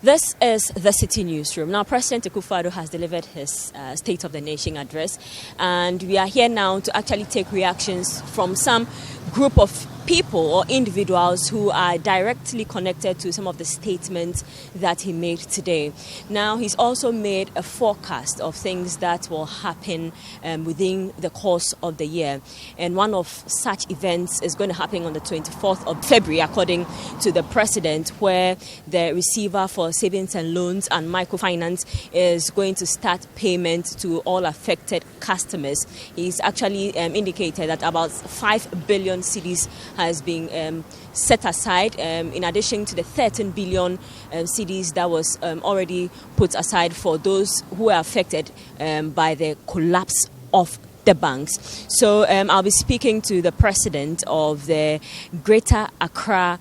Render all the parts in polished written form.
This is the Citi Newsroom. Now, President Akufo-Addo has delivered his State of the Nation address, and we are here now to actually take reactions from some group of people or individuals who are directly connected to some of the statements that he made today. Now, he's also made a forecast of things that will happen within the course of the year. And one of such events is going to happen on the 24th of February, according to the president, where the receiver for savings and loans and microfinance is going to start payment to all affected customers. He's actually indicated that about 5 billion cedis has been set aside in addition to the 13 billion cedis that was already put aside for those who are affected by the collapse of the banks. So I'll be speaking to the president of the Greater Accra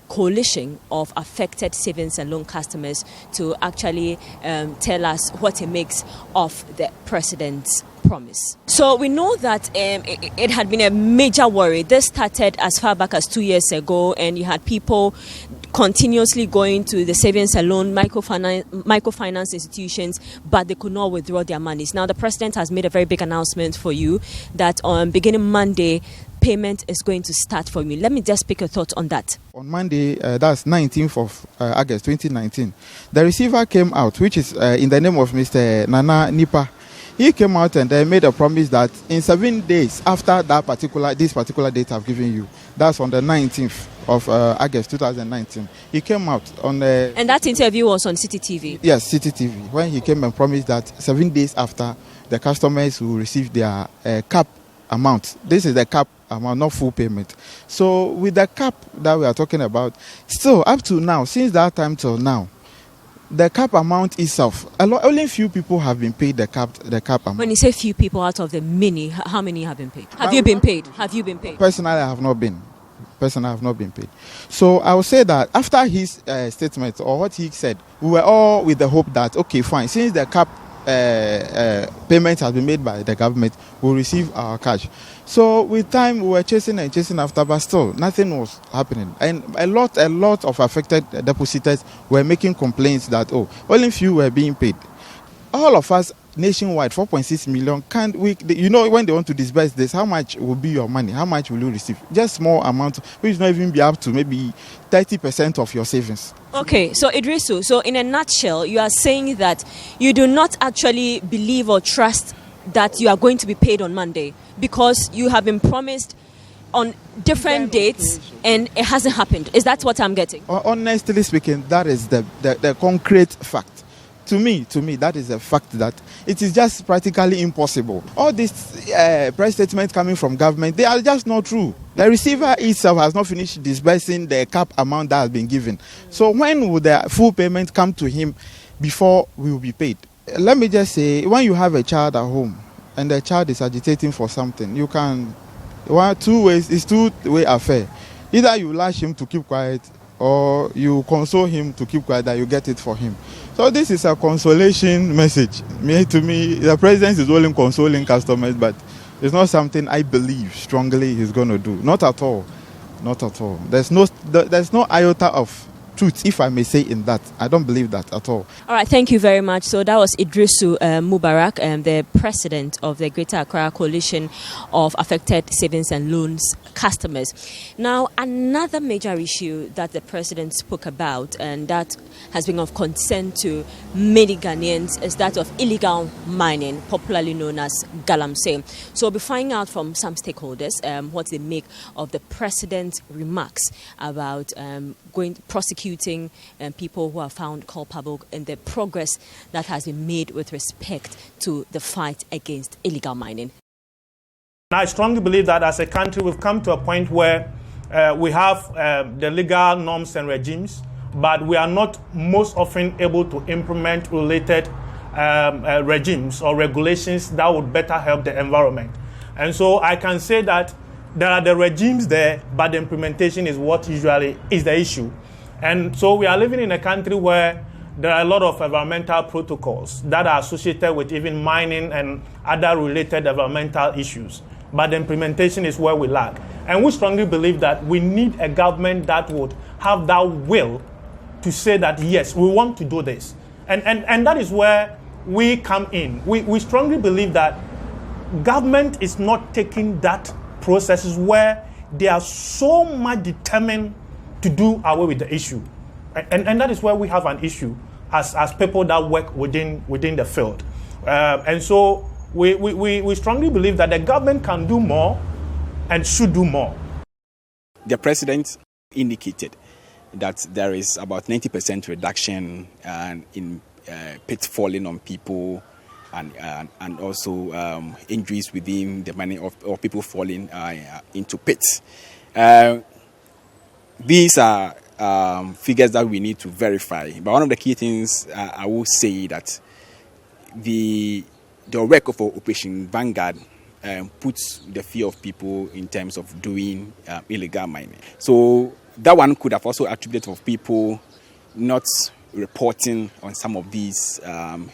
coalition of affected savings and loan customers to actually tell us what he makes of the president's promise. So we know that it had been a major worry. This started as far back as 2 years ago, and you had people continuously going to the savings and loan microfinance institutions, but they could not withdraw their monies. Now the president has made a very big announcement for you that on beginning Monday, payment is going to start for you. Let me just pick a thought on that. On Monday, that's 19th of August 2019, the receiver came out, which is in the name of Mr. Nana Nipa. He came out and made a promise that in 7 days after this particular date I've given you, that's on the 19th of August 2019, he came out on the... And that interview was on Citi TV? Yes, Citi TV, when he came and promised that 7 days after, the customers will receive their cap amount. This is the cap amount, not full payment. So with the cap that we are talking about, still up to now, since that time till now, the cap amount itself, only few people have been paid the cap amount. When you say few people out of the many, how many have been paid? Have you been paid? Have you been paid? Personally, I have not been. Paid. So I will say that after his statement or what he said, we were all with the hope that, okay, fine, since the cap payment has been made by the government, we'll receive our cash. So with time, we were chasing after, but still nothing was happening. And a lot of affected depositors were making complaints that, only few were being paid. All of us nationwide, 4.6 million, when they want to disburse this, how much will be your money? How much will you receive? Just small amount, which not even be up to maybe 30% of your savings. Okay, so Idrisu, so in a nutshell, you are saying that you do not actually believe or trust that you are going to be paid on Monday because you have been promised on different dates and it hasn't happened. Is that what I'm getting? Honestly speaking, that is the concrete fact. To me, that is a fact that it is just practically impossible. All these press statements coming from government, they are just not true. The receiver itself has not finished disbursing the cap amount that has been given. So when will the full payment come to him before we will be paid? Let me just say, when you have a child at home and the child is agitating for something, you can, it's two-way affair. Either you lash him to keep quiet or you console him to keep quiet that you get it for him. So this is a consolation message. To me, the president is only consoling customers, but it's not something I believe strongly he's going to do. Not at all. Not at all. There's no iota of truth, if I may say, in that. I don't believe that at all. All right, thank you very much. So that was Idrisu Mubarak, the president of the Greater Accra Coalition of Affected Savings and Loans Customers. Now, another major issue that the president spoke about, and that has been of concern to many Ghanaians, is that of illegal mining, popularly known as galamsey. So we'll be finding out from some stakeholders what they make of the president's remarks about prosecuting people who are found culpable and the progress that has been made with respect to the fight against illegal mining. I strongly believe that as a country we've come to a point where we have the legal norms and regimes, but we are not most often able to implement related regimes or regulations that would better help the environment. And so I can say that there are the regimes there, but the implementation is what usually is the issue. And so we are living in a country where there are a lot of environmental protocols that are associated with even mining and other related environmental issues. But the implementation is where we lack. And we strongly believe that we need a government that would have that will to say that, yes, we want to do this. And that is where we come in. We strongly believe that government is not taking that processes where they are so much determined to do away with the issue. And that is where we have an issue as people that work within the field. And so we strongly believe that the government can do more and should do more. The president indicated that there is about 90% reduction in pits falling on people and also injuries within the money of people falling into pits. These are figures that we need to verify. But one of the key things I will say that the work of Operation Vanguard puts the fear of people in terms of doing illegal mining. So that one could have also attributed of people not reporting on some of these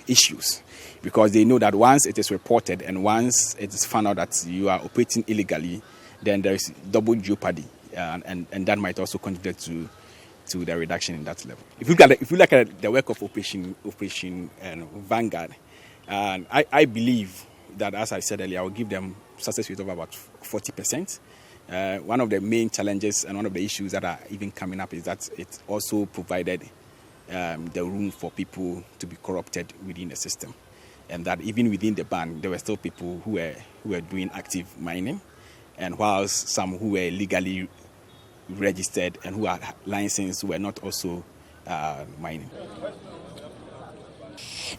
issues, because they know that once it is reported and once it is found out that you are operating illegally, then there is double jeopardy, and that might also contribute to the reduction in that level. If you look at the work of Operation Vanguard, I believe that, as I said earlier, I will give them success rate of about 40%. One of the main challenges and one of the issues that are even coming up is that it also provided the room for people to be corrupted within the system, and that even within the ban, there were still people who were doing active mining, and whilst some who were legally registered and who are licensed were not also mining.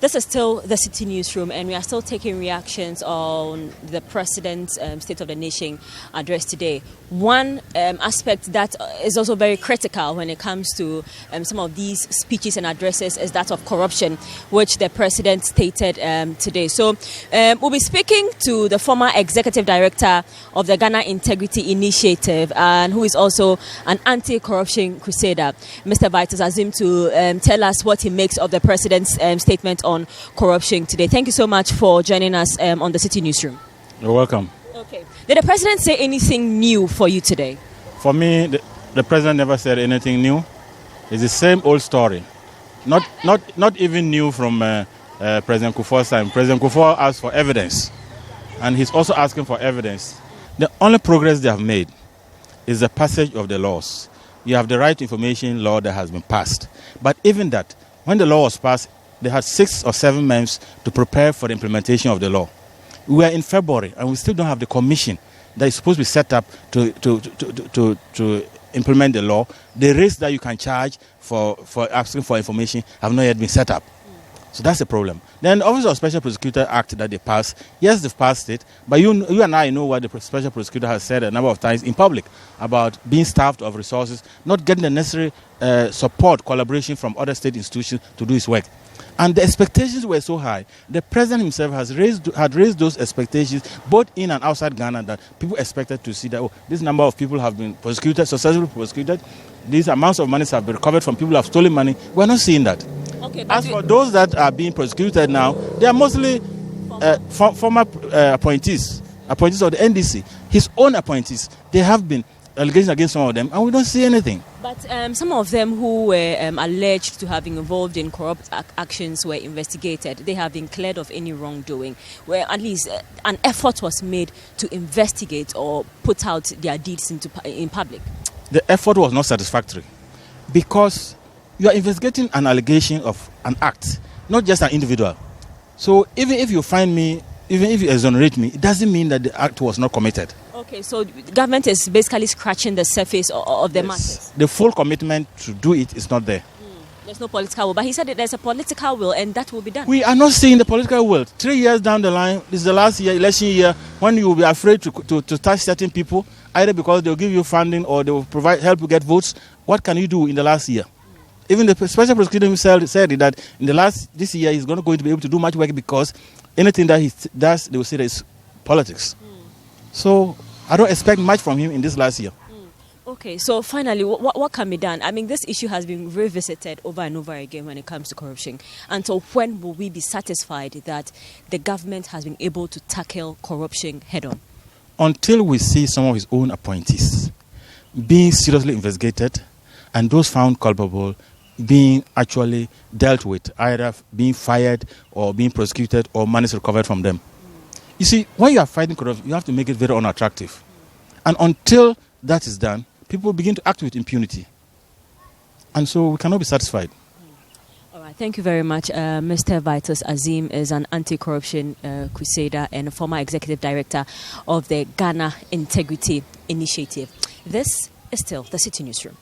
This is still the Citi Newsroom, and we are still taking reactions on the President's State of the Nation address today. One aspect that is also very critical when it comes to some of these speeches and addresses is that of corruption, which the President stated today. So we'll be speaking to the former Executive Director of the Ghana Integrity Initiative, and who is also an anti-corruption crusader, Mr. Vitus Azim, to tell us what he makes of the President's statement on corruption today. Thank you so much for joining us on the Citi Newsroom. You're welcome. Okay. Did the President say anything new for you today? For me, the President never said anything new. It's the same old story. Not even new from President Kufuor's time. President Kufuor asked for evidence, and he's also asking for evidence. The only progress they have made is the passage of the laws. You have the right to information law that has been passed. But even that, when the law was passed, they had 6 or 7 months to prepare for the implementation of the law. We are in February, and we still don't have the commission that is supposed to be set up to implement the law. The rates that you can charge for asking for information have not yet been set up. So that's the problem. Then, Office of Special Prosecutor Act that they passed, yes, they've passed it, but you and I know what the Special Prosecutor has said a number of times in public about being starved of resources, not getting the necessary support, collaboration from other state institutions to do his work. And the expectations were so high. The President himself had raised those expectations both in and outside Ghana, that people expected to see that, this number of people have been prosecuted, successfully prosecuted. These amounts of money have been recovered from people who have stolen money. We're not seeing that. Okay, as for those that are being prosecuted now, they are mostly former appointees of the NDC, his own appointees. They have been allegations against some of them, and we don't see anything. But some of them who were alleged to have been involved in corrupt actions were investigated. They have been cleared of any wrongdoing, where at least an effort was made to investigate or put out their deeds in public. The effort was not satisfactory, because you are investigating an allegation of an act, not just an individual. So even if you find me, even if you exonerate me, it doesn't mean that the act was not committed. Okay, so the government is basically scratching the surface of the matter. The full commitment to do it is not there. There's no political will, but he said that there's a political will and that will be done. We are not seeing the political will. 3 years down the line, this is the last year, election year, when you will be afraid to touch certain people, either because they'll give you funding or they will help you get votes. What can you do in the last year? Even the special prosecutor himself said that in this year he's going to be able to do much work, because anything that he does, they will say that it's politics. So I don't expect much from him in this last year. Okay, so finally, what can be done? I mean, this issue has been revisited over and over again when it comes to corruption. Until when will we be satisfied that the government has been able to tackle corruption head-on? Until we see some of his own appointees being seriously investigated and those found culpable being actually dealt with, either being fired or being prosecuted or money is recovered from them. You see, when you are fighting corruption, you have to make it very unattractive. And until that is done, people begin to act with impunity. And so we cannot be satisfied. All right, thank you very much. Mr. Vitus Azim is an anti-corruption crusader and a former executive director of the Ghana Integrity Initiative. This is still the Citi Newsroom.